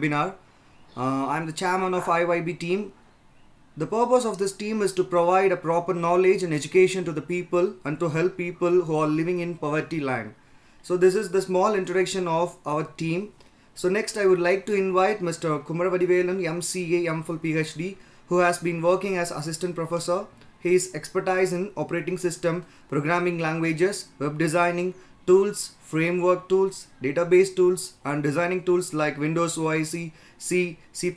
webinar. I'm the chairman of IYB team. The purpose of this team is to provide a proper knowledge and education to the people and to help people who are living in poverty line. So this is the small introduction of our team. So next I would like to invite Mr. Kumaravadivelan, M.C.A, M.Phil, Ph.D, who has been working as assistant professor. His expertise in operating system, programming languages, web designing, tools, framework tools, database tools, and designing tools like Windows OIC, C, C++,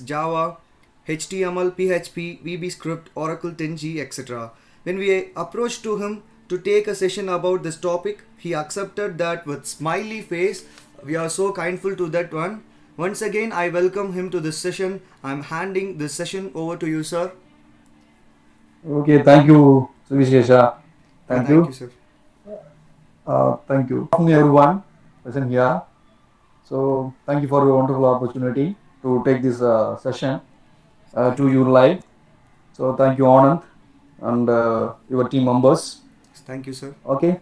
Java, HTML, PHP, VB script, Oracle 10G, etc. When we approached to him to take a session about this topic, he accepted that with smiley face. We are so kindful to that one. Once again, I welcome him to this session. I'm handing this session over to you, sir. Okay, thank you, Vishesha. Yeah, Thank thank you, you. sir. Thank you. Good afternoon, everyone present here. So, thank you for your wonderful opportunity to take this session Thank to you. your live. So, thank you, Anand, and your team members. Thank you, sir. Okay.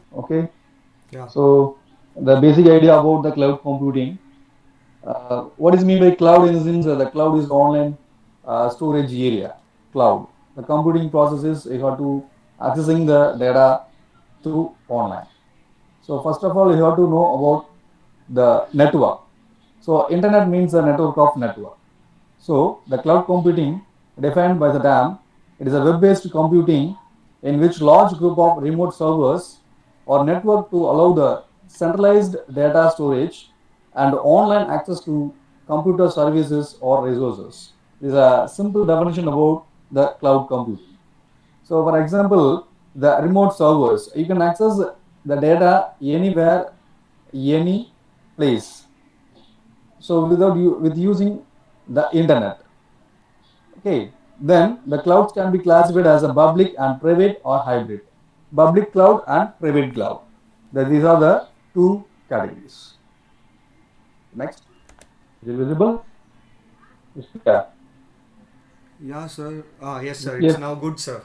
Yeah. So, the basic idea about the cloud computing. What is mean by cloud in the sense the cloud is online storage area. Cloud. The computing processes you have to accessing the data through online. So first of all, you have to know about the network. So internet means a network of network. So the cloud computing defined by the term, it is a web-based computing in which large group of remote servers are networked to allow the centralized data storage and online access to computer services or resources. This is a simple definition about the cloud computing. So for example, the remote servers, you can access the data anywhere, any place. So without you with using the internet. Okay. Then the clouds can be classified as a public and private or hybrid. Public cloud and private cloud. These are the two categories. Next. Is it visible? Yeah. Yeah, sir. Yes, sir. It's Yes. now good, sir.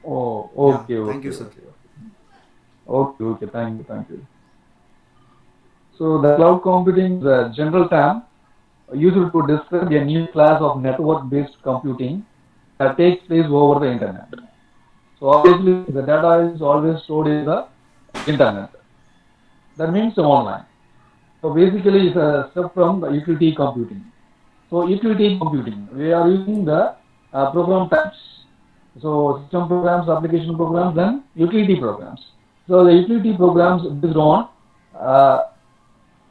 Oh, Yeah. okay, Thank you, okay, sir. okay, okay. Okay. Thank you. So the cloud computing is a general term used to describe a new class of network-based computing that takes place over the internet. So obviously the data is always stored in the internet. That means online. So basically it's a step from the utility computing. So utility computing, we are using the program types. So system programs, application programs, then utility programs. So the utility programs based on uh,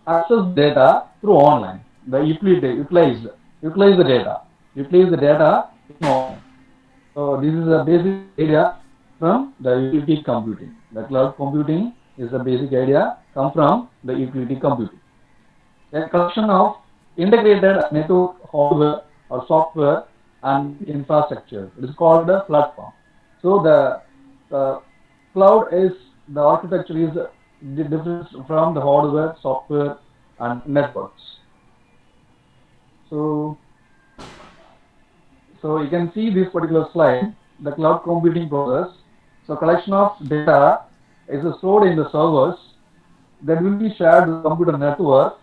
access data through online. The utility utilize the data in online. So this is a basic idea from the utility computing. The cloud computing is a basic idea come from the utility computing. A collection of integrated network hardware or software and infrastructure. It is called a platform. So the cloud is the architecture is different from the hardware, software, and networks. So so you can see this particular slide, the cloud computing process. So collection of data is stored in the servers that will be shared with the computer network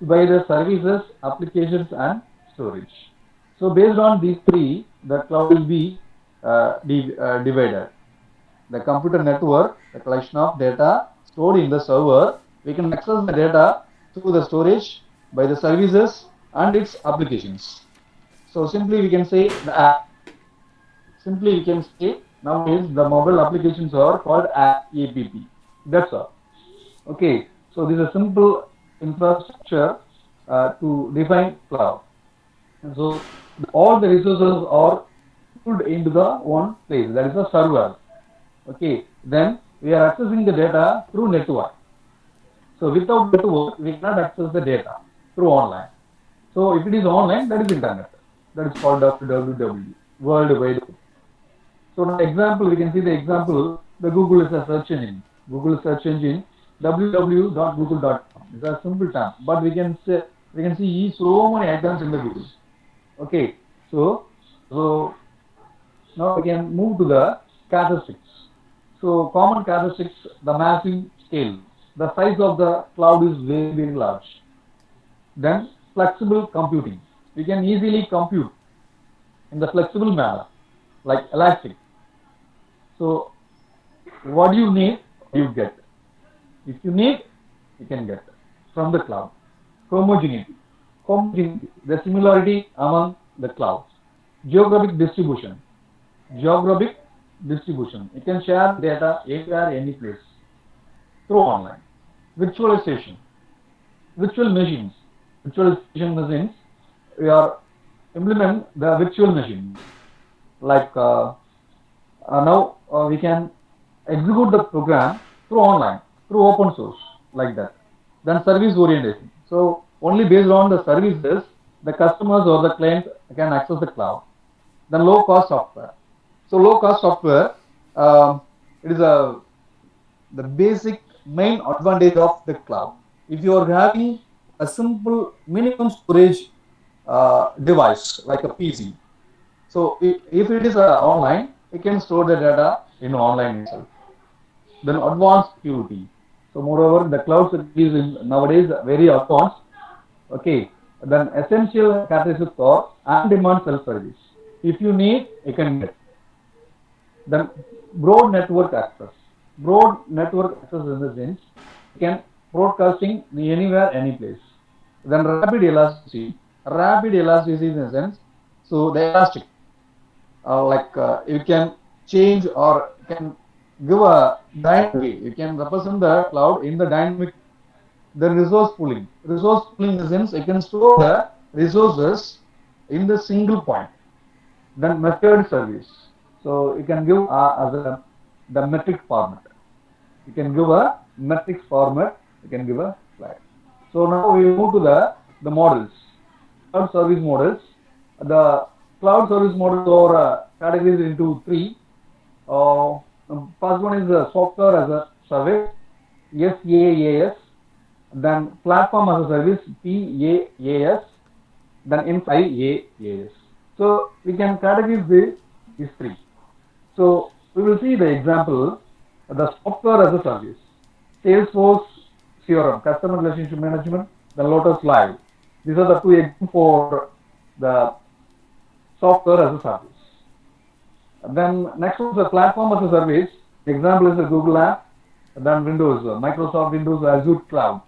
by the services, applications, and storage. So based on these three, the cloud will be divided. The computer network, the collection of data stored in the server, we can access the data through the storage by the services and its applications. So simply we can say the app. Simply we can say nowadays the mobile applications are called app. That's all. Okay, so this is a simple infrastructure to define cloud. And so all the resources are pulled into the one place, that is the server. Okay, then we are accessing the data through network. So without network, we cannot access the data through online. So if it is online, that is internet. That is called www, World Wide Web. So now example, we can see the example, the Google is a search engine. Google search engine, www.google.com. It's a simple term, but we can see so many items in the Google. Okay, so now we can move to the characteristics. So common characteristics, the massive scale. The size of the cloud is very large. Then flexible computing. We can easily compute in the flexible manner, like elastic. So what you need, you get. If you need, you can get from the cloud. Homogeneity. Homogeneity, the similarity among the clouds. Geographic distribution. Geographic distribution. You can share data anywhere, any place through online. Virtualization. Virtual machines. Virtualization machines. We are implement the virtual machines. Like now we can execute the program through online, through open source, like that. Then service orientation. So only based on the services, the customers or the client can access the cloud. Then low cost software. So low cost software, it is the basic main advantage of the cloud. If you are having a simple minimum storage device like a PC, so if it is online, you can store the data in online itself. Then advanced security. So moreover, the cloud security is nowadays very advanced. Okay. Then essential characteristics are on-demand self-service. If you need, you can get. Then broad network access. Broad network access in the sense you can broadcasting anywhere, any place. Then rapid elasticity. Rapid elasticity in the sense, so the elastic, like you can change or can give a dynamic. You can represent the cloud in the dynamic. The resource pooling. Resource pooling in the sense you can store the resources in the single point. Then method service. So you can give as a the metric format. You can give a metrics format. You can give a slide. So now we move to the models. Cloud service models. The cloud service models are categorized into three. First one is software as a service, SaaS. Then platform as a service, PaaS. Then IaaS. So we can categorize these three. So we will see the example, the software as a service, Salesforce CRM, customer relationship management, the Lotus Live. These are the two examples for the software as a service. Then next one is the platform as a service. The example is the Google App, then Windows, Microsoft Windows, Azure Cloud.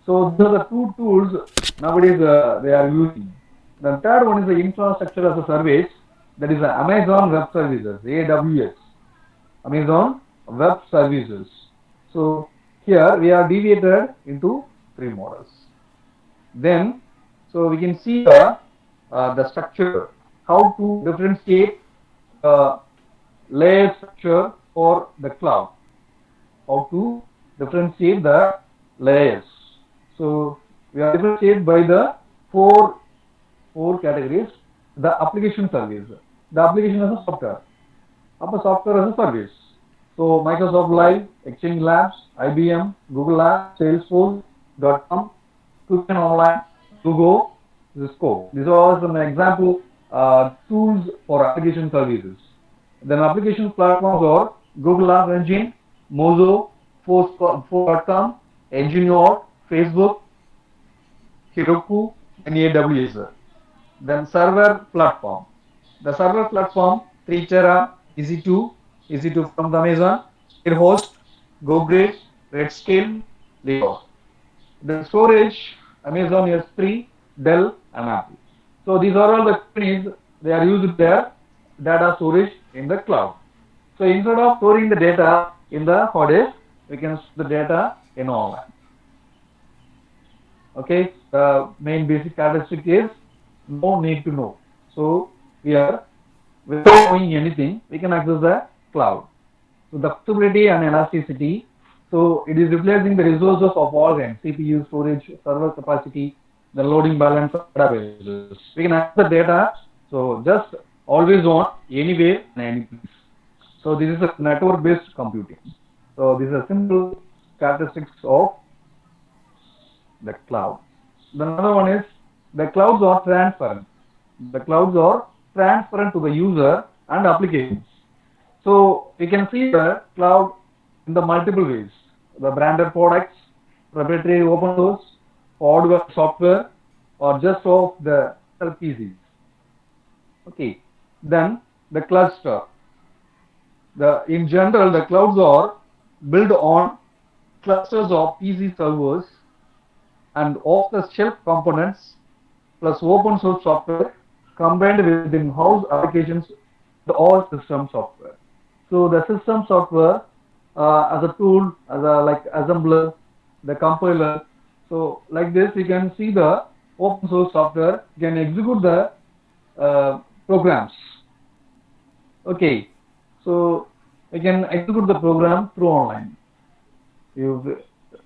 So these are the two tools nowadays they are using. The third one is the infrastructure as a service. That is the Amazon Web Services, AWS. Amazon Web Services. So here we are deviated into three models. Then, so we can see the structure, how to differentiate the layer structure for the cloud, how to differentiate the layers. So we are differentiated by the four categories. The application service, the application as a software, upper software as a service. So Microsoft Live, Exchange Labs, IBM, Google Apps, Salesforce.com, Quicken Online, Google, Cisco. These are all some example tools for application services. Then application platforms are Google App Engine, Mozo, Force.com, Engineer, Facebook, Heroku, and AWS. Then server platform. The server platform, 3Tera, EC2 from the Amazon, AirHost, GoGrid, Redscale, Leo. The storage, Amazon S3, Dell, and Apple. So these are all the companies, they are using their data storage in the cloud. So instead of storing the data in the hard disk, we can store the data in online. Okay, the main basic characteristic is no need to know. So we are, without knowing anything, we can access the cloud. So the flexibility and elasticity. So it is replacing the resources of all kinds, CPU, storage, server capacity, the loading balance, databases. We can access the data. So just always on, anywhere and any place. So this is a network-based computing. So these are simple characteristics of the cloud. The another one is the clouds are transparent. The clouds are transparent to the user and applications. So we can see the cloud in the multiple ways. The branded products, proprietary open source, hardware, software, or just of the PCs. Okay. Then the cluster. In general, the clouds are built on clusters of PC servers and off-the-shelf components plus open source software combined with in-house applications and all system software. So the system software as a tool, as a like assembler, the compiler. So like this, you can see the open source software. You can execute the programs. Okay, so you can execute the program through online. You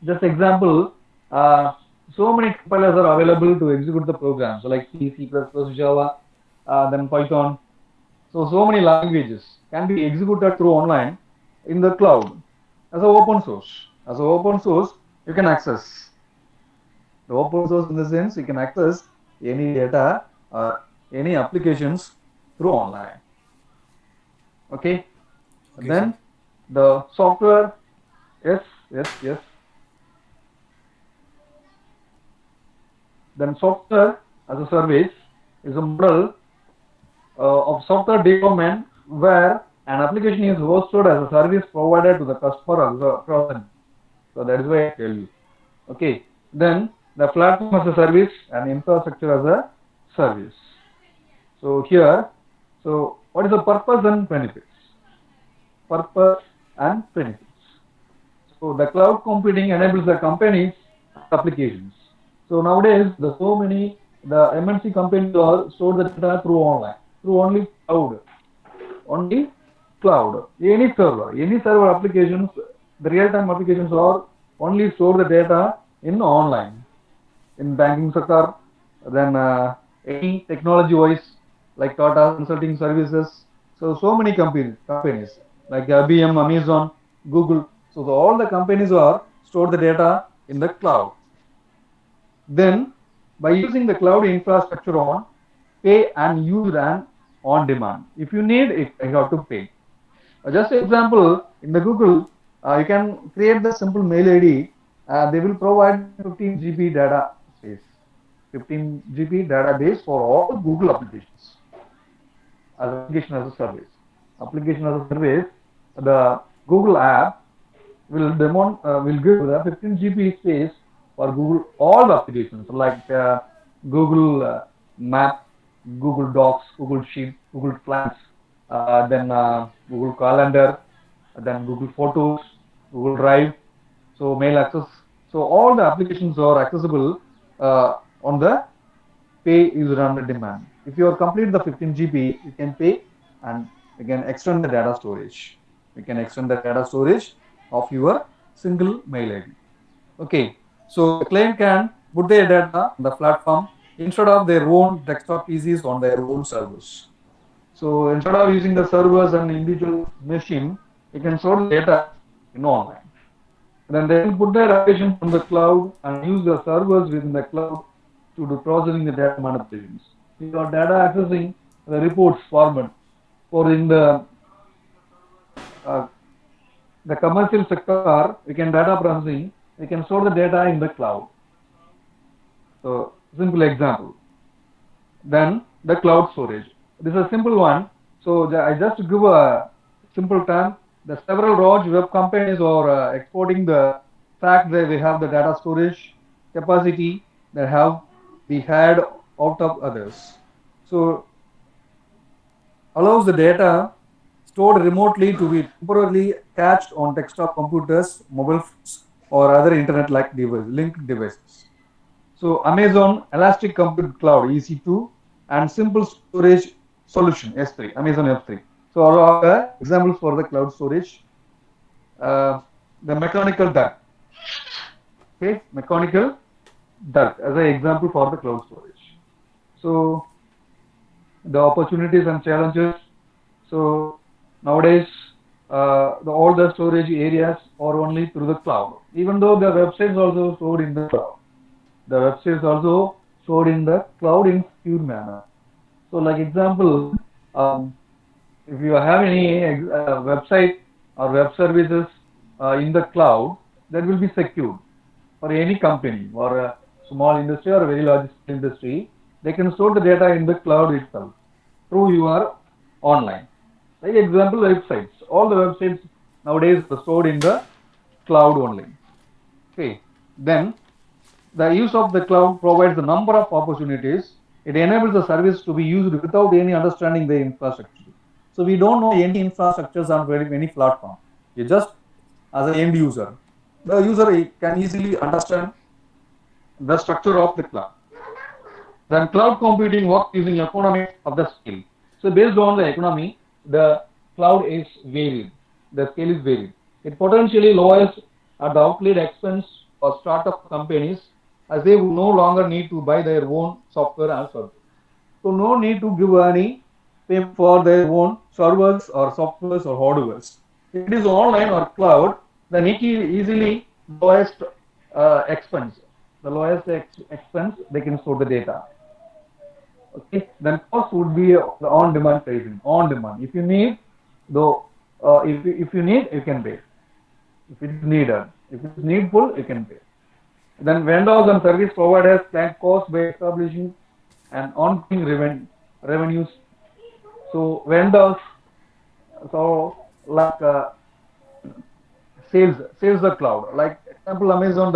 just example, so many compilers are available to execute the programs, so like C, C++, Java, then Python. So many languages can be executed through online in the cloud as a open source. As a open source, you can access the open source in the sense you can access any data or any applications through online. Okay. Okay, sir. Then the software. Yes, yes, yes. Then software as a service is a model of software development where an application is hosted as a service provided to the customer as a product. So that is why I tell you. Okay. Then the platform as a service and infrastructure as a service. So here, so what is the purpose and benefits? Purpose and benefits. So the cloud computing enables the companies applications. So nowadays, the MNC companies are store the data through online, through only cloud, any server applications, the real-time applications are only store the data in online, in banking sector, then any technology-wise, like Tata Consulting Services. So many companies like IBM, Amazon, Google. So all the companies are store the data in the cloud. Then, by using the cloud infrastructure on pay and use and on demand. If you need it, you have to pay. Just example, in the Google, you can create the simple mail ID. They will provide 15 GB data space, 15 GB database for all Google applications as application as a service. Application as a service, the Google app will give the 15 GB space for Google all the applications like Google Map, Google Docs, Google Sheet, Google Plans, then Google Calendar, then Google Photos, Google Drive, so mail access. So all the applications are accessible on the pay user on demand. If you are complete the 15 GB, you can pay and you can extend the data storage. You can extend the data storage of your single mail ID. Okay, so the client can put their data on the platform instead of their own desktop PCs on their own servers. So instead of using the servers and individual machine, you can store the data in online. Then they can put their application on the cloud and use the servers within the cloud to do processing the data manipulations. Your data accessing the reports format for in uh, the commercial sector, we can data processing, we can store the data in the cloud. So simple example. Then the cloud storage. This is a simple one. So I just give a simple term. The several large web companies are exporting the fact that they have the data storage capacity that have we had out of others. So allows the data stored remotely to be temporarily cached on desktop computers, mobile phones, or other internet-like linked devices. So Amazon Elastic Compute Cloud EC2 and Simple Storage Solution S3, Amazon S3. So all are the examples for the cloud storage. The mechanical Turk. Okay, mechanical Turk as an example for the cloud storage. So the opportunities and challenges. So nowadays, all the storage areas are only through the cloud. Even though the websites also stored in the cloud, the websites also stored in the cloud in secure manner. So, like example, if you have any website or web services in the cloud, that will be secured for any company or small industry or a very large industry, they can store the data in the cloud itself through your online. Like example, websites. All the websites nowadays are stored in the cloud only. Okay. Then the use of the cloud provides a number of opportunities. It enables the service to be used without any understanding the infrastructure. So we don't know any infrastructures on any platform. You just as an end user, the user can easily understand the structure of the cloud. Then cloud computing works using economics of the scale. So based on the economy, the cloud is varied. The scale is varied. It potentially lowers at the outlet expense for startup companies as they would no longer need to buy their own software and service. So no need to give any payment for their own servers or softwares or hardwares. If it is online or cloud, then it is easily lowest expense. The lowest expense they can store the data. Okay, then cost would be the on-demand pricing. On demand, if you need, though, if you need, you can pay. If it is needed, if it is needful, you can pay. Then vendors and service providers plan cost by establishing an ongoing revenues. So vendors, so like sales the cloud. Like example, Amazon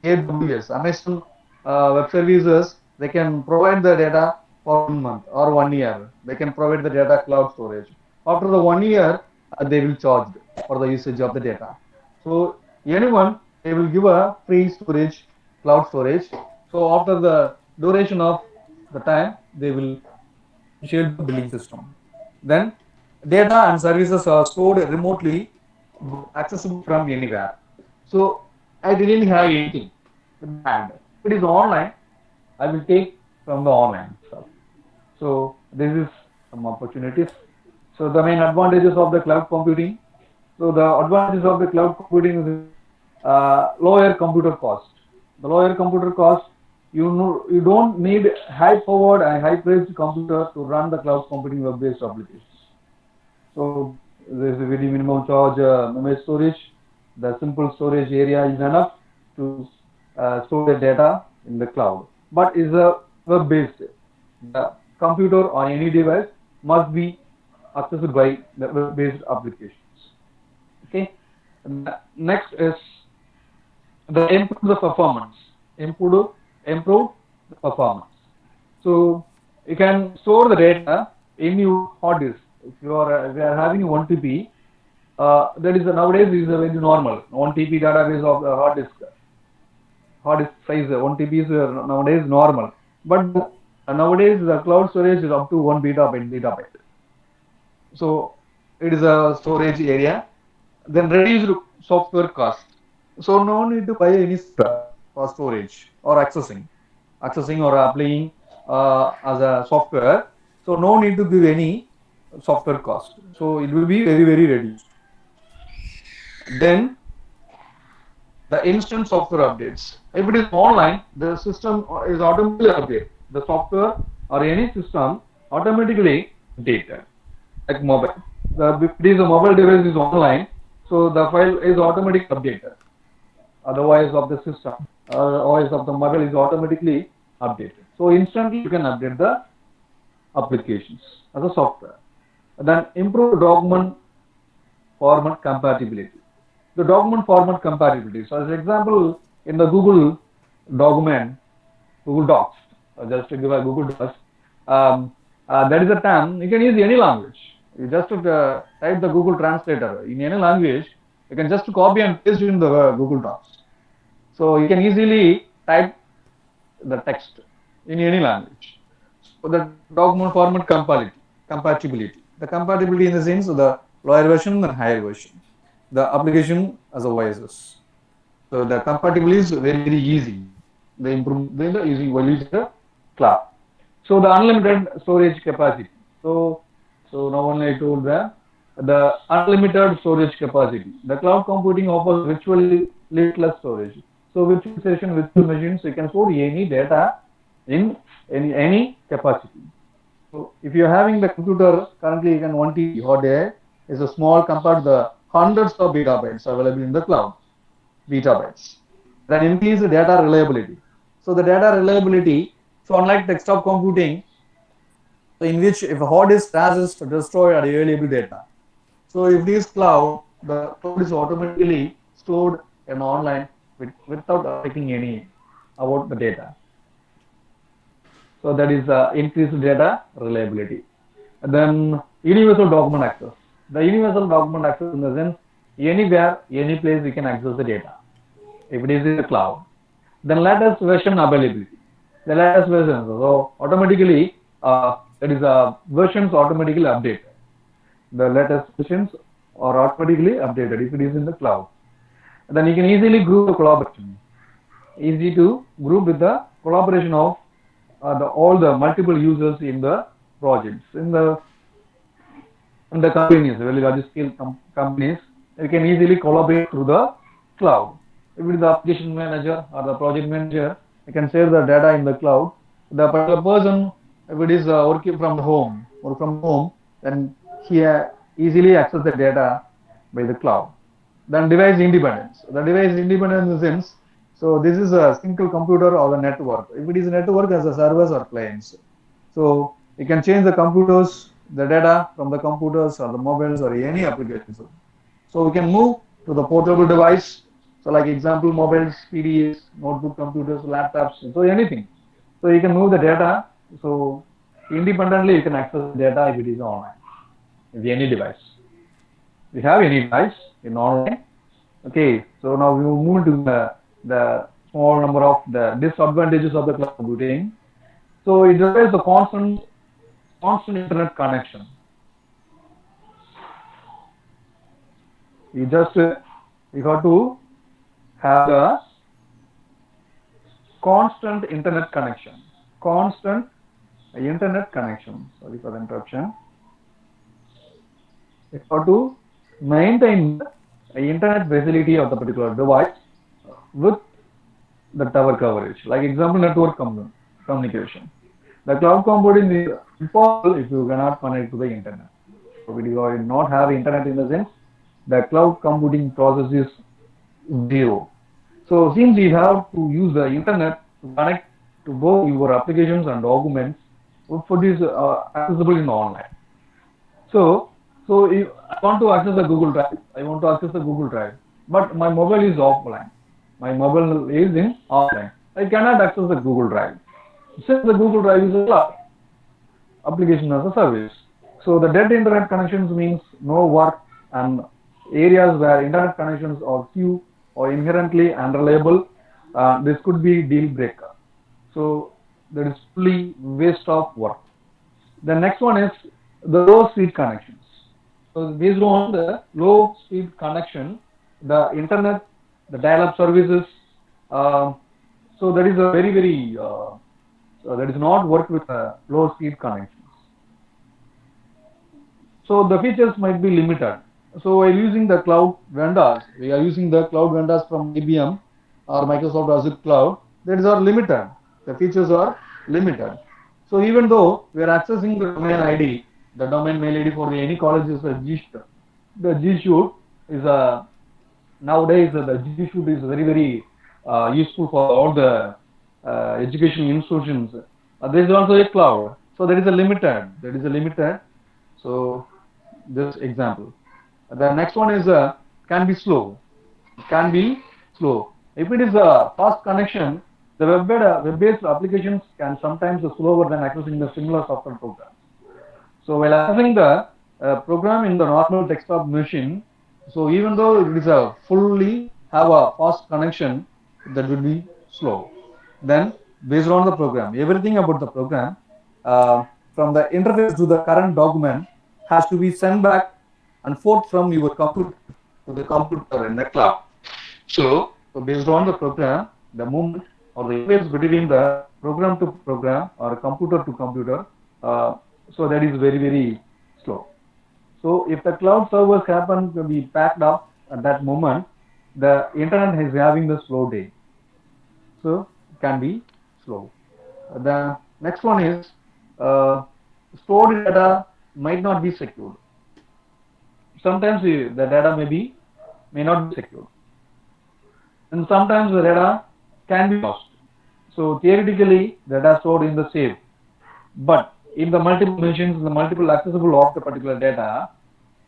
AWS, Amazon Web Services, they can provide the data for 1 month or 1 year. They can provide the data cloud storage. After the 1 year, they will charge for the usage of the data. So anyone, they will give a free storage, cloud storage. So after the duration of the time, they will share the billing system. Then data and services are stored remotely, accessible from anywhere. So I didn't have anything in hand. If it is online, I will take from the online stuff. So this is some opportunities. So the main advantages of the cloud computing. So the advantages of the cloud computing is lower computer cost. The lower computer cost, you don't need high powered and high priced computer to run the cloud computing web based applications. So there is a very minimum charge memory storage. The simple storage area is enough to store the data in the cloud. But is a web based. The computer or any device must be accessed by the web based applications. Okay. Next is the improve the performance. Improve the performance. So you can store the data in your hard disk. If we are having 1 TB, that is nowadays is a very normal 1 TB database of the hard disk size 1 TB is nowadays normal. But nowadays the cloud storage is up to 1 petabyte. So it is a storage area. Then reduced software cost. So no need to buy any software for storage or accessing or applying as a software. So no need to give any software cost. So it will be very very reduced. Then the instant software updates. If it is online, the system is automatically updated. The software or any system automatically updated. Like mobile. If it is a mobile device is online, so the file is automatically updated. Otherwise of the system, OS of the mobile is automatically updated. So instantly you can update the applications as a software. Then improve document format compatibility. The document format compatibility. So as an example, in the Google document, Google Docs, just to give a Google Docs, that is a term, you can use any language. You just type the Google translator in any language, you can just copy and paste it in the Google Docs. So you can easily type the text in any language. So the document format compatibility. The compatibility in the sense of the lower version and higher version. The application as a OSS. So the compatibility is very very easy. The improvement the using the cloud. So the unlimited storage capacity. So now only I told the unlimited storage capacity. The cloud computing offers virtually limitless storage. So virtualization, virtual machines, you can store any data in any capacity. So if you are having the computer currently you can 1 TB hard disk is a small compared to the hundreds of petabytes available in the cloud. Petabytes. Then increase the data reliability. So the data reliability, so unlike desktop computing, so in which if a hard disk crashes to destroy a reliable data. So if this cloud, the cloud is automatically stored in online without affecting any about the data. So that is increased data reliability. And then universal document access. The universal document access in the sense anywhere, any place we can access the data if it is in the cloud. Then latest version availability. The latest version, so automatically that is versions automatically updated. The latest versions are automatically updated if it is in the cloud. And then you can easily group the collaboration. Easy to group with the collaboration of all the multiple users in the projects in the companies, very large scale companies. You can easily collaborate through the cloud. If it is the application manager or the project manager, you can share the data in the cloud. The particular person, if it is working from the home or from home, then he easily access the data by the cloud. Then device independence. The device independence in the sense, so this is a single computer or a network. If it is a network as a servers or clients, so you can change the computers, the data from the computers or the mobiles or any applications. So we can move to the portable device. So like example, mobiles, PDAs, notebook computers, laptops, so anything. So you can move the data. So independently you can access the data if it is online, with any device. We have any device in online. Okay, so now we will move to the small number of the disadvantages of the cloud computing. So it requires a constant internet connection. You have to have a constant internet connection. Constant internet connection. Sorry for the interruption. You have to maintain the internet facility of the particular device with the tower coverage. Like example, network communication. The cloud computing is impossible if you cannot connect to the internet. So we do not have internet in the sense the cloud computing process is zero. So since you have to use the internet to connect to both your applications and documents, for this accessible in online. So if I want to access the Google Drive, I want to access the Google Drive, but my mobile is offline. My mobile is in offline. I cannot access the Google Drive. Since the Google Drive is a cloud application as a service. So the dead internet connections means no work, and areas where internet connections are few or inherently unreliable, this could be deal breaker. So that is fully waste of work. The next one is the low speed connections. So based on the low speed connection, the internet, the dial-up services, uh, so that is a very so that is not work with low speed connections. So the features might be limited. So while using the cloud vendors, we are using the cloud vendors from IBM or Microsoft Azure Cloud. That is are limited. The features are limited. So even though we are accessing the domain ID, the domain mail ID for any college is a G-shoot. The G-shoot is a nowadays the G-shoot is very useful for all the education institutions. There is also a cloud. So there is a limited. There is a limited. So this example. The next one is can be slow. Can be slow. If it is a fast connection, the web-based applications can sometimes be slower than accessing the similar software program. So while accessing the program in the normal desktop machine, so even though it is a fully have a fast connection, that will be slow. Then based on the program, everything about the program from the interface to the current document has to be sent back and forth from your computer to the computer in the cloud. So based on the program, the movement or the interface between the program to program or computer to computer, uh, so that is very slow. So if the cloud servers happen to be packed up at that moment, the internet is having the slow day. So it can be slow. The next one is stored data might not be secured. Sometimes the data may not be secured, and sometimes the data can be lost. So theoretically, data stored in the safe, but in the multiple machines, the multiple accessible of the particular data,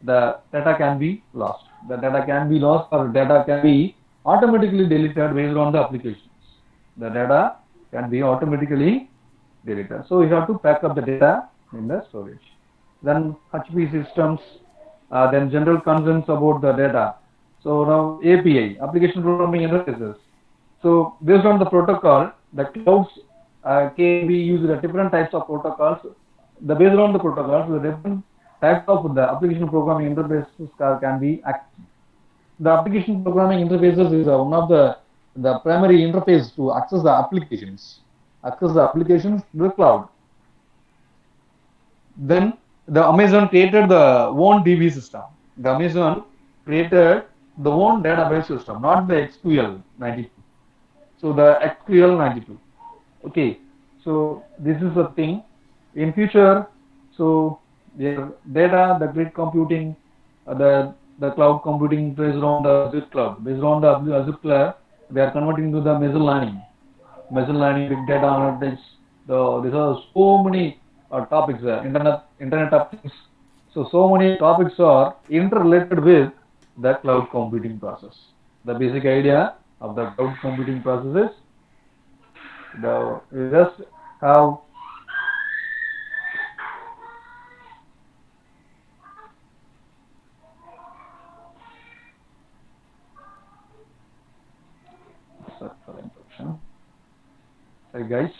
the data can be lost. The data can be lost, or data can be automatically deleted based on the applications. The data can be automatically deleted. So you have to pack up the data in the storage. Then HP systems, then general concerns about the data. So now API, application programming interfaces. So based on the protocol, the clouds can be used at different types of protocols. The based on the protocols, the different types of the application programming interfaces can be accessed. The application programming interfaces is one of the primary interface to access the applications, to the cloud. Then the Amazon created the own DB system. The Amazon created the own database system, not the SQL 92. So the SQL 92. Okay. So this is the thing. In future, so their data, the grid computing, the cloud computing based on the Azure cloud, based on the Azure cloud, they are converting to the machine learning, big data analytics. These are so many topics there. Internet of things. So many topics are interrelated with the cloud computing process. The basic idea of the cloud computing process is you just have Hey guys,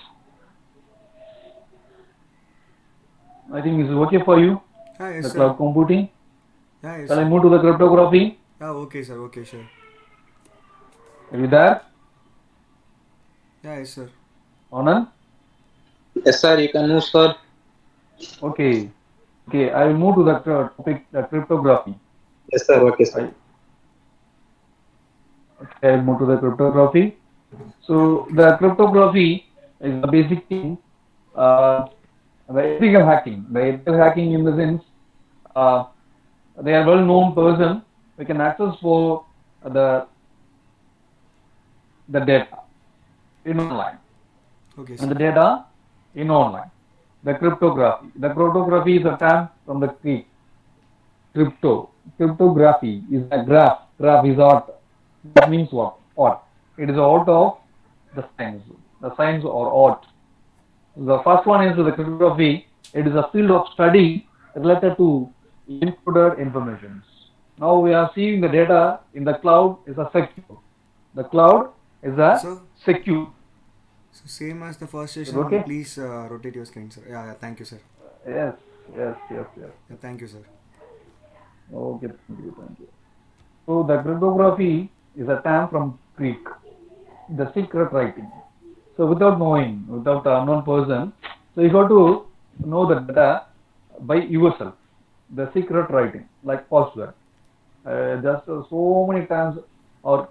I think this is okay for you. Yes, The sir. cloud computing. Yes, Shall I sir. move to the cryptography? Okay, sir. Okay, sure. Are you there? Yes, sir. Anand? Yes, sir, you can move, sir. Okay. Okay, I will move to the topic, the cryptography. Yes, sir. Okay, sir. I will move to the cryptography. So Okay, the sir. cryptography is the basic thing. The ethical hacking. The ethical hacking in the sense, uh, they are well-known person. We can access for the data in online, Okay, and sir. the data in online. The cryptography. The cryptography is a term from the Greek. Crypto. Cryptography is a graph. Graph is art. That means what? Art. It is art of the science. The science or art. The first one is the cryptography. It is a field of study related to encoded information. Now we are seeing the data in the cloud is a secure. The cloud is a So, secure. so same as the first Is it session, okay? please rotate your screen, sir. Yeah, thank you, sir. Yes, yes. Yeah, thank you, sir. Okay, thank you. So the cryptography is a term from Greek, the secret writing. So without knowing, without the unknown person, so you have to know the data by yourself. The secret writing, like password. Just so many times, or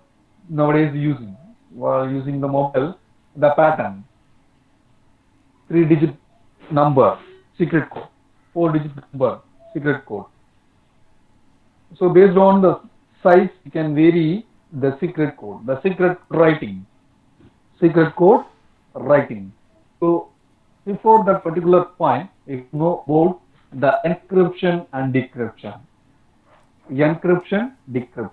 nowadays using while using the mobile, the pattern, 3-digit number, secret code, 4-digit number, secret code. So based on the size, you can vary the secret code, the secret code writing. So before that particular point, if you know about the encryption and decryption. Encryption, decrypt,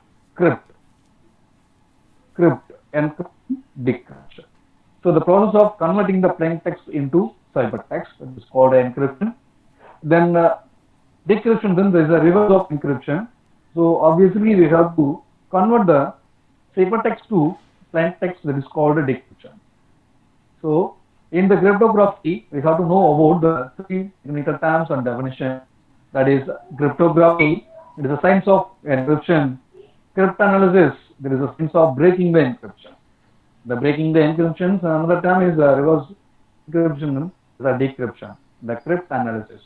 encryption, decryption. So the process of converting the plain text into ciphertext is called encryption. Then decryption, then there is a reverse of encryption. So obviously we have to convert the ciphertext to plain text, that is called a decryption. So in the cryptography, we have to know about the three technical terms and definition. That is cryptography. It is a science of encryption. Cryptanalysis. There is a science of breaking the encryption. The breaking the encryption. Another term is reverse encryption. The decryption. The cryptanalysis.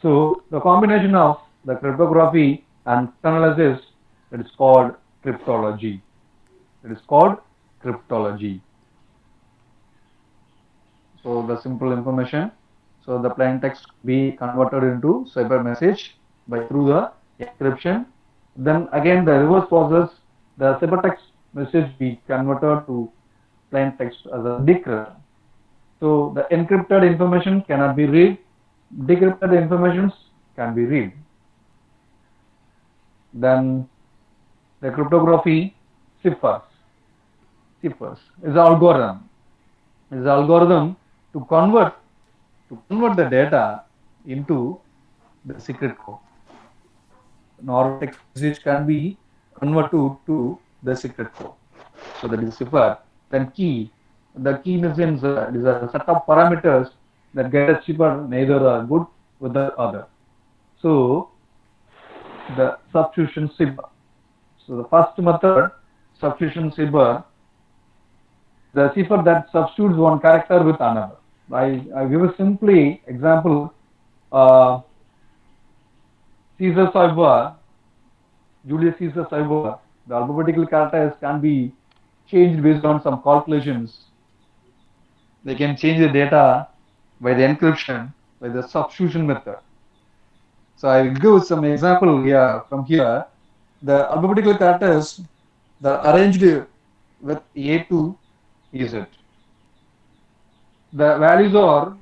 So the combination of the cryptography and cryptanalysis, it is called cryptology. It is called cryptology. So the simple information. So the plain text be converted into cyber message by through the encryption. Then again the reverse process, the ciphertext message be converted to plain text as a decryption. So the encrypted information cannot be read, decrypted information can be read. Then the cryptography ciphers. Ciphers is algorithm. Is algorithm to convert the data into the secret code. Normal text message can be converted to the secret code. So that is cipher. Then key. The key means is a set of parameters that get a cipher neither good with the other. So the substitution cipher. So the first method, substitution cipher, the cipher that substitutes one character with another. I give a simply example. Uh, Caesar cipher, Julius Caesar cipher, the alphabetical characters can be changed based on some calculations. They can change the data by the encryption, by the substitution method. So I will give some example here from here. The alphabetical characters that are arranged with A to Z. The values are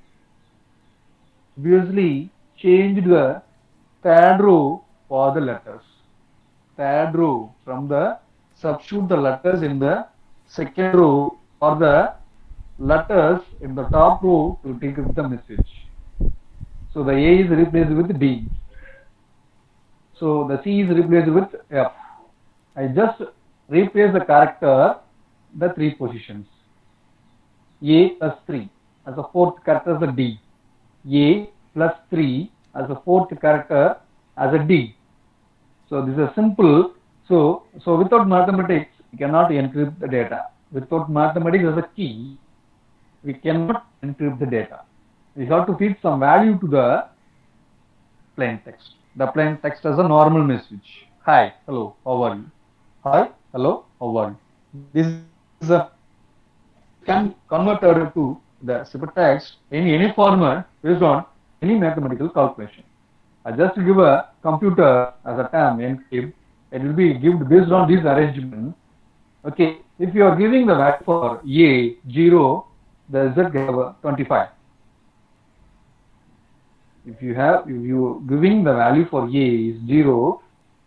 obviously changed the third row for the letters. Third row from the substitute the letters in the second row or the letters in the top row to decrypt the message. So the A is replaced with D. So the C is replaced with F. I just replace the character, the three positions. A plus 3 as a fourth character as a D. A plus 3 as a fourth character as a D. So this is simple. So without mathematics, we cannot encrypt the data. Without mathematics as a key, we cannot encrypt the data. We have to feed some value to the plain text. The plain text as a normal message. Hi, hello, how are you? Hi, hello, how are you? This is a can convert to the ciphertext in any format based on any mathematical calculation. I just give a computer as a term encrypt. It will be given based on this arrangement. Okay, if you are giving the value for A 0, the Z have 25. If you giving the value for A is 0,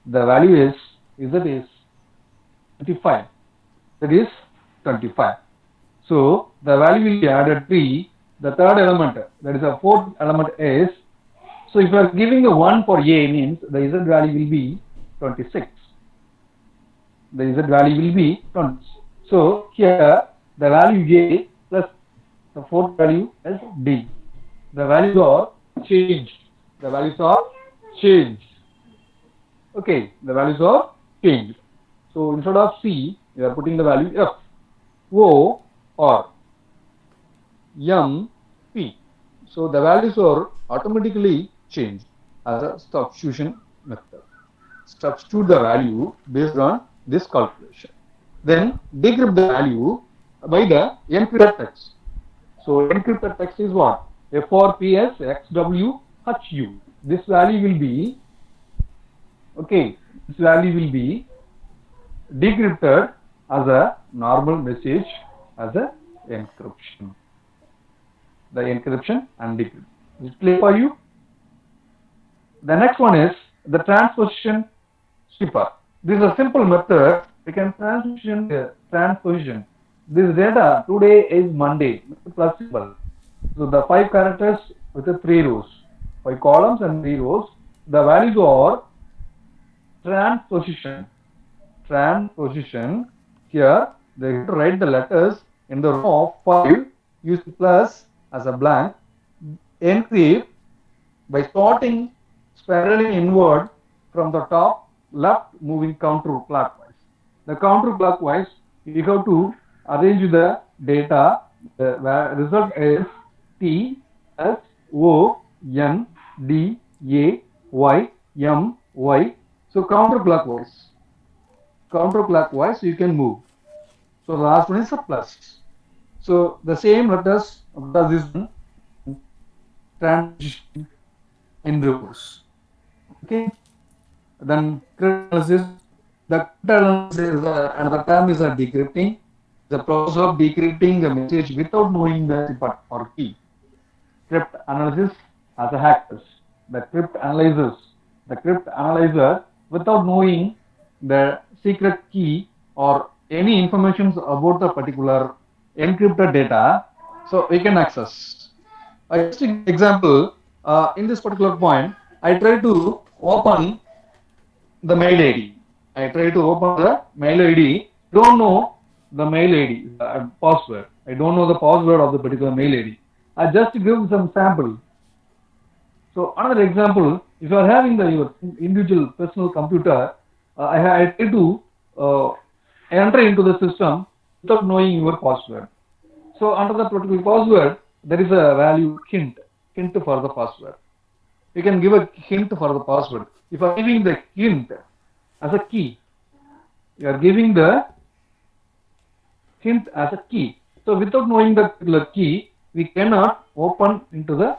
the value is Z is 25. That is 25. So the value will be added 3. The third element, that is a fourth element is, so if you are giving a 1 for A means the Z value will be 26. The Z value will be 20. So here the value A plus the fourth value is D. The values are changed. The values are changed. Okay, the values are changed. So instead of C, you are putting the value F, O, or M, P. So the values are automatically changed as a substitution method. Substitute the value based on this calculation. Then decrypt the value by the encrypted text. So encrypted text is what? FRPS XWHU. This value will be, okay, this value will be decrypted as a normal message as a encryption. The encryption and decryption. Is it clear for you? The next one is the transposition cipher. This is a simple method. We can transposition. This data today is Monday plus symbol. So the 5 characters with the 3 rows, 5 columns and 3 rows. The values are transposition. Transposition. Here they write the letters in the row of 5. Use plus as a blank. Encrypt by sorting spiraling inward from the top left, moving counterclockwise. The counterclockwise, you have to arrange the data. The result is T S O N D A Y M Y. So counterclockwise. Counterclockwise you can move. So the last one is a plus. So the same letters does this one transition in reverse. Okay. Then cryptanalysis. The cryptanalysis is another term is a decrypting. The process of decrypting a message without knowing the cipher or key. Crypt analysis as a hackers. The crypt analyzer without knowing the secret key or any information about the particular encrypted data, so we can access. Just to give example, in this particular point, I try to open the mail ID. I try to open the mail ID. Don't know the mail ID, the password. I don't know the password of the particular mail ID. I just give some sample. So another example, if you are having your individual personal computer, I try to uh, enter into the system without knowing your password. So under the particular password, there is a value hint for the password. You can give a hint for the password. If you are giving the hint as a key, you are giving the hint as a key. So without knowing the particular key, we cannot open into the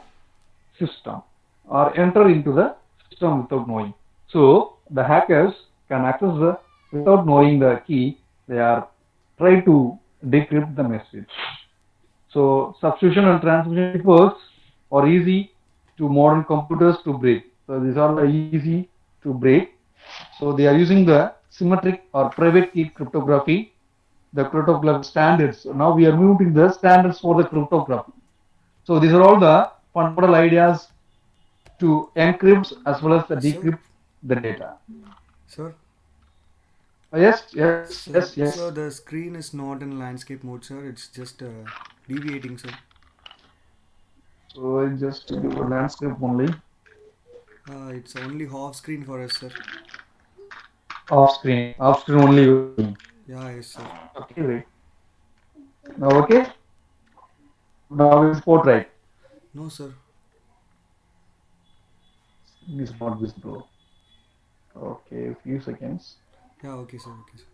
system or enter into the system without knowing. So the hackers can access the without knowing the key. They are try to decrypt the message. So substitution and transmission networks are easy to modern computers to break. So these are easy to break. So they are using the symmetric or private key cryptography, the cryptographic standards. Now we are moving to the standards for the cryptography. So these are all the fundamental ideas to encrypt as well as the Sir, decrypt the data. sir, Yes, yes, yes, yes. sir, the screen is not in landscape mode, sir. It's just deviating, sir. So I just do a landscape only. It's only half screen for us, sir. Off screen only. You're seeing. Yeah, yes, sir. Okay, wait. Now okay. Now it's portrait. No, sir. It's not visible. Okay, a few seconds. Yeah, okay, sir. Okay, sir.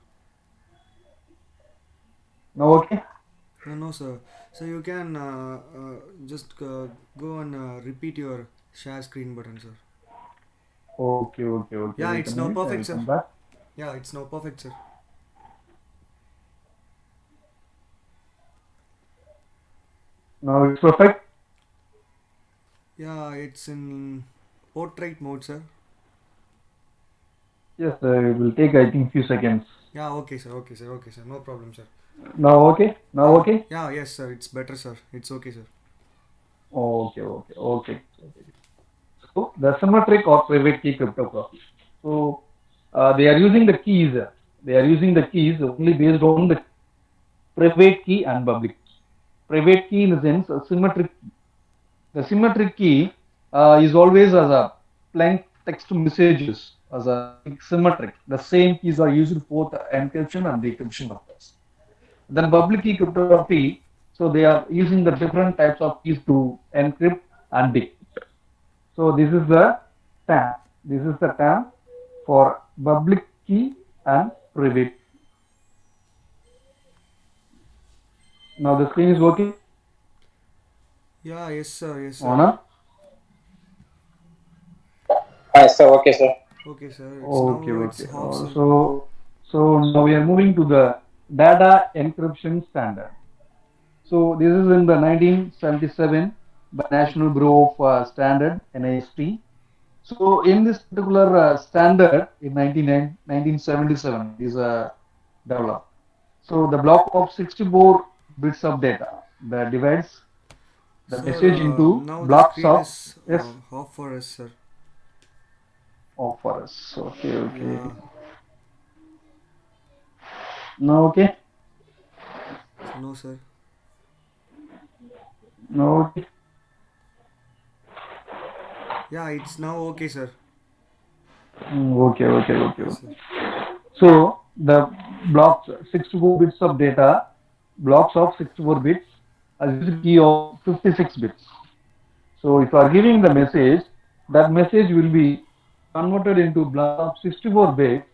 Now okay. No, no, sir. So you can just go and repeat your share screen button, sir. Okay, okay, okay. Yeah, Wait a it's now minute. I will perfect, sir. come back. Yeah, it's now perfect, sir. Now it's perfect. Yeah, it's in portrait mode, sir. Yes, it will take I think few seconds. Yeah, okay, sir. Okay, sir. Okay, sir. No problem, sir. Now okay. Now Yeah, okay. yeah, yes, sir. It's better, sir. It's okay, sir. Okay, okay, okay. So the symmetric or private key cryptography. So they are using the keys. They are using the keys only based on the private key and public key. Private key in the sense a symmetric key. The symmetric key is always as a plain text messages as a symmetric. The same keys are used for the encryption and decryption of this. Then public key cryptography, so they are using the different types of keys to encrypt and decrypt. So this is the term. This is the term for public key and private. Now the screen is working. Yeah, yes, sir. Yes, sir. Honor. Yes, sir. Okay, sir. Okay, sir. It's Okay, now it's okay. half, sir. So now we are moving to the data encryption standard. So this is in the 1977 by National Bureau of Standard (NIST). So in this particular standard in 1977 is developed. So the block of 64 bits of data that divides the Sir, message into now the blocks screen of is yes half for us, sir. of for us. Okay, okay. Yeah. No, okay. No, sir. No, okay. Yeah, it's now okay, sir. Okay, okay, okay, Yes, okay. sir. So the blocks 64 bits of data, blocks of 64 bits, as a key of 56 bits. So if you are giving the message, that message will be converted into block of 64 bits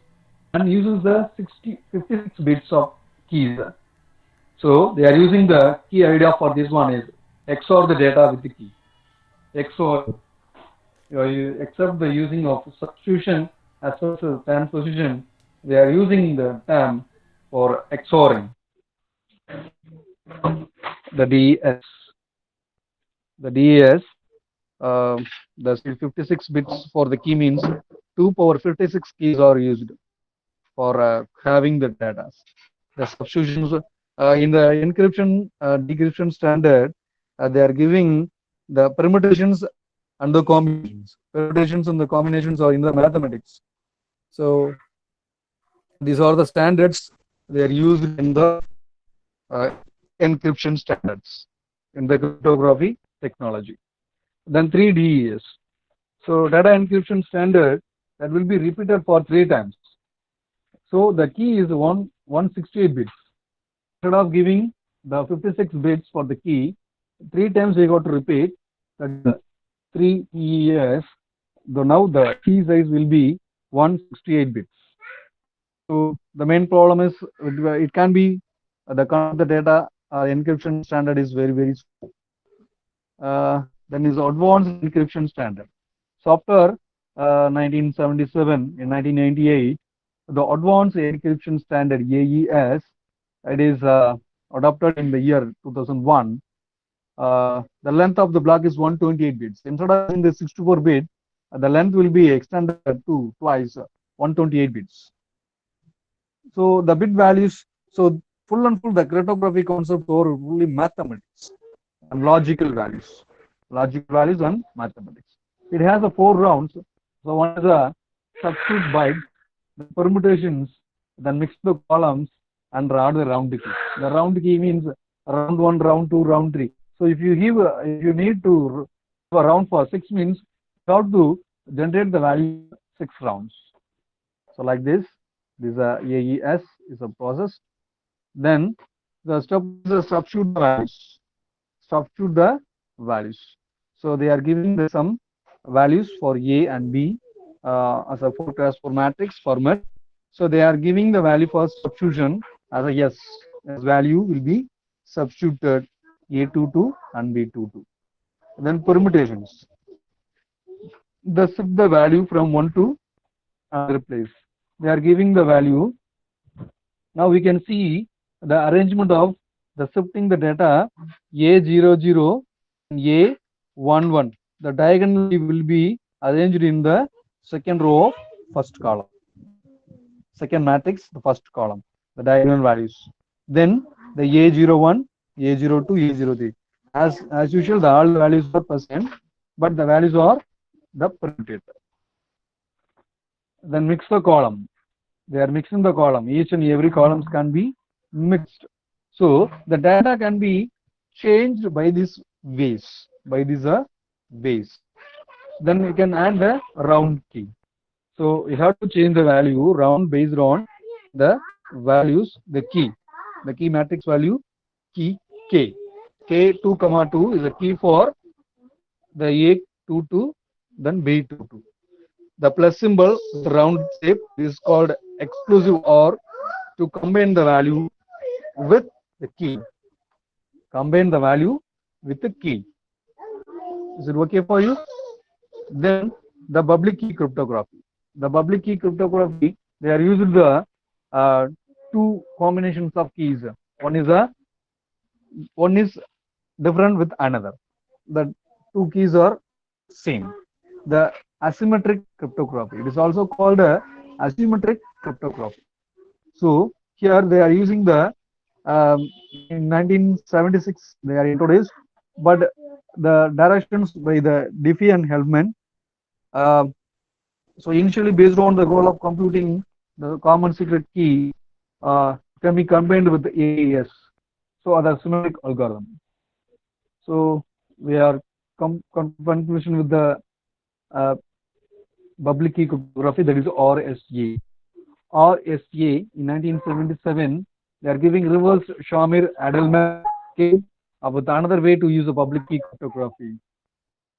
and uses the 56 bits of keys. So they are using the key idea for this one is XOR the data with the key. XOR. You except the using of substitution as well as transposition, they are using the term for XORing. the DES. The DES, the 56 bits for the key means 2 power 56 keys are used for having the data. The substitutions in the encryption decryption standard, they are giving the permutations and the combinations. Permutations and the combinations are in the mathematics. So these are the standards they are used in the uh, encryption standards in the cryptography technology. Then 3DES. So data encryption standard that will be repeated for 3 times. So the key is 168 bits. Instead of giving the 56 bits for the key, 3 times we got to repeat. That 3ES. Now the key size will be 168 bits. So the main problem is it can be the data encryption standard is very slow. Then is advanced encryption standard. So after 1977, in 1998, the advanced encryption standard AES, it is adopted in the year 2001. The length of the block is 128 bits. Instead of using the 64 bit, the length will be extended to twice 128 bits. So the bit values, so full and full the cryptography concept or really mathematics and logical values and mathematics. It has a 4 rounds. So one is a substitute bytes, the permutations, then mix the columns and add the round key. The round key means round 1, round 2, round 3. So if you need to give a round for 6 means you have to generate the value 6 rounds. So like this AES is a process. Then the step is the substitute the values. Substitute the values. So they are giving the some values for A and B as a 4x4 matrix format. So they are giving the value for substitution as a yes. As value will be substituted A22 and B22. Then permutations. The shift the value from one to another place. They are giving the value. Now we can see the arrangement of the shifting the data A00 and A11. The diagonally will be arranged in the second row of first column. Second matrix, the first column, the diagonal values. Then the A01, A02, A03. As usual, all the values are present, but the values are the permutator. Then mix the column. They are mixing the column. Each and every columns can be mixed. So the data can be changed by this ways. Then we can add the round key. So you have to change the value round based on the values, the key matrix value, key K. K2, 2 is a key for the A22, then B22. The plus symbol, the round shape, is called exclusive OR to combine the value with the key. Combine the value with the key. Is it okay for you? Then the public key cryptography. The public key cryptography, they are using the 2 combinations of keys. One is different with another. The 2 keys are same. The asymmetric cryptography. It is also called asymmetric cryptography. So here they are using the in 1976 they are introduced, but the directions by the Diffie and Hellman. So initially based on the goal of computing the common secret key can be combined with the AES. So the symmetric algorithm. So we are conclusion with the public key cryptography, that is RSA. RSA in 1977 they are giving reverse Shamir Adelman came up with another way to use the public key cryptography.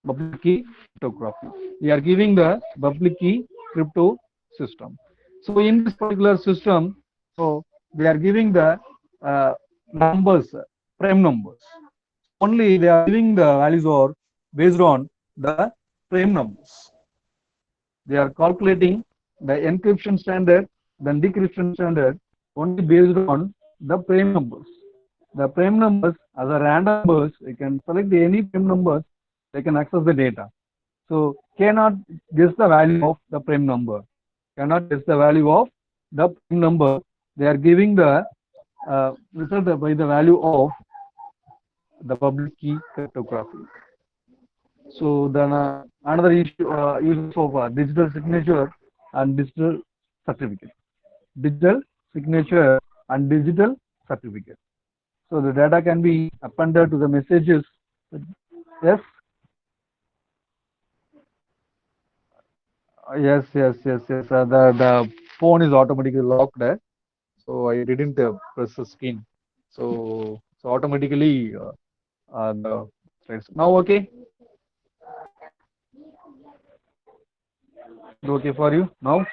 We are giving the public key crypto system. So in this particular system, so they are giving the numbers, prime numbers. Only they are giving the values are based on the prime numbers. They are calculating the encryption standard, then decryption standard only based on the prime numbers. The prime numbers as a random numbers, you can select any prime numbers, they can access the data. So cannot guess the value of the prime number. Cannot guess the value of the prime number. They are giving the result by the value of the public key cryptography. So then another issue uses of digital signature and digital certificate. Digital signature and digital certificate. So the data can be appended to the messages. Yes, yes. The phone is automatically locked. So I didn't press the screen. So automatically the slides. Now okay, okay for you now.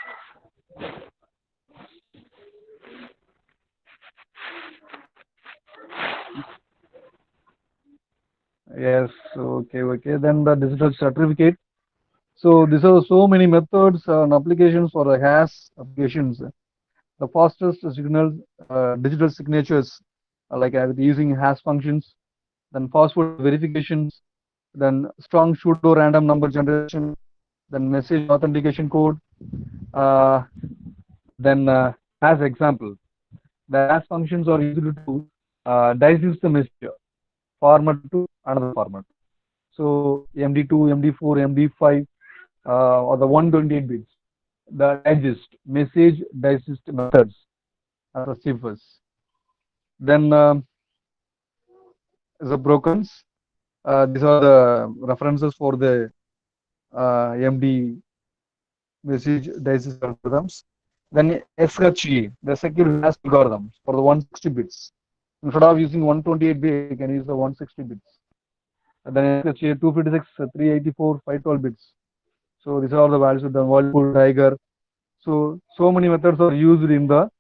Yes, okay. Then the digital certificate. So these are so many methods and applications for the hash applications. The fastest signal digital signatures like using hash functions, then password verifications, then strong pseudo random number generation, then message authentication code. Uh, then as example, the hash functions are used to digest the message format to another format. So MD2, MD4, MD5, or the 128 bits. The digest message digest methods are the chiffers. Then the brokens. These are the references for the MD message digest algorithms. Then SHA, the secure hash algorithms for the 160 bits. Instead of using 128 bits, you can use the 160 bits. And then SHA 256, 384, 512 bits. So these are the values of the Whirlpool, Tiger. So many methods are used in the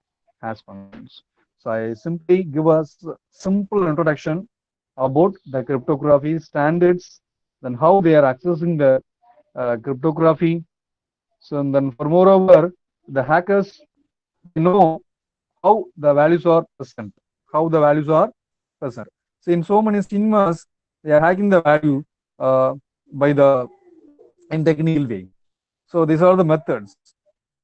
hash functions. So I simply give us simple introduction about the cryptography standards, then how they are accessing the cryptography. So and then for moreover, the hackers know how the values are present, how the values are present. So in so many schemas, they are hacking the value by the in technical way. So these are the methods.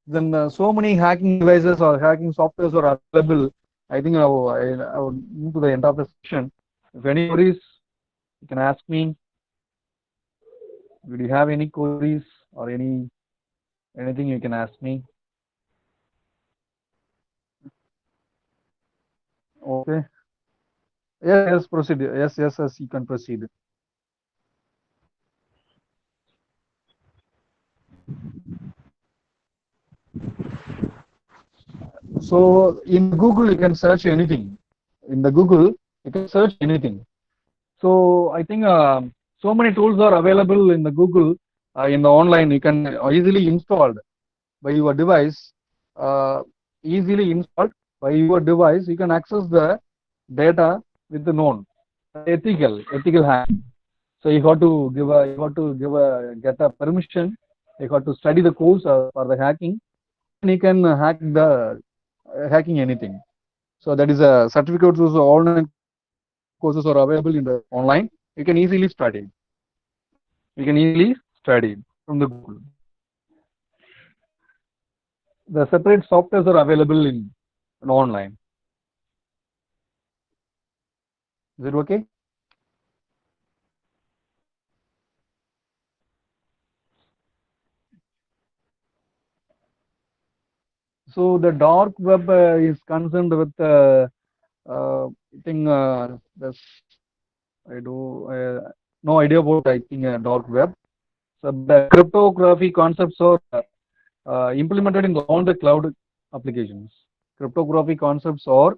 Then so many hacking devices or hacking softwares are available. I think I will move to the end of the session. If any queries, you can ask me. Do you have any queries or anything you can ask me? Okay. Yes, proceed. Yes, you can proceed. So in Google, you can search anything. In the Google, you can search anything. So I think so many tools are available in the Google in the online. You can easily installed by your device. Uh, easily installed by your device. You can access the data with the known ethical hacking. So you got to give a get a permission. You got to study the course for the hacking. And you can hack the hacking anything. So that is a certificate. Also, online courses are available in the online. You can easily study. You can easily study from the Google. The separate softwares are available in online. Is it okay? So the dark web is concerned with I think this I do no idea about I think dark web. So the cryptography concepts are implemented in all the cloud applications. Cryptography concepts are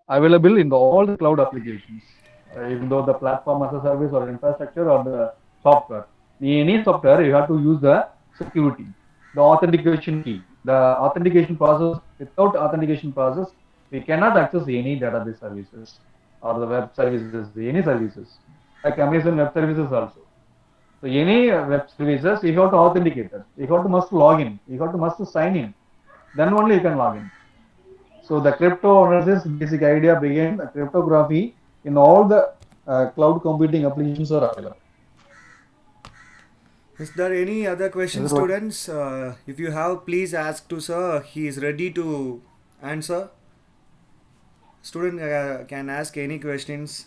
available in all the cloud applications, even though the platform as a service or infrastructure or the software. In any software, you have to use the security, the authentication key, the authentication process. Without authentication process, we cannot access any database services or the web services, any services like Amazon Web Services also. So any web services, you have to authenticate it. You have to must log in. You have to must sign in. Then only you can log in. So the crypto analysis basic idea began cryptography in all the cloud computing applications are available. Is there any other Is questions, it okay? students? If you have, please ask to sir. He is ready to answer. Student can ask any questions.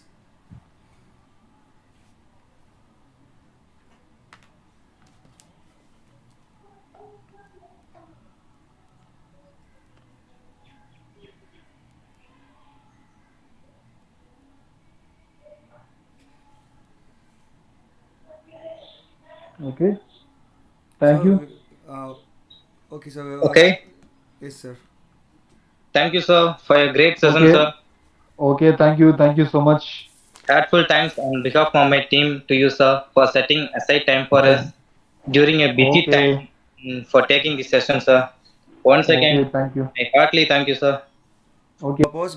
Okay. Thank you. So, okay, sir. Okay. Yes, sir. Thank you, sir, for a great session, Okay. sir. Okay. Thank you. Thank you so much. Heartful thanks on behalf of my team to you, sir, for setting aside time for us during a busy Okay. time for taking this session, sir. Once again, Okay. Thank you. I heartily thank you, sir. Okay. Purpose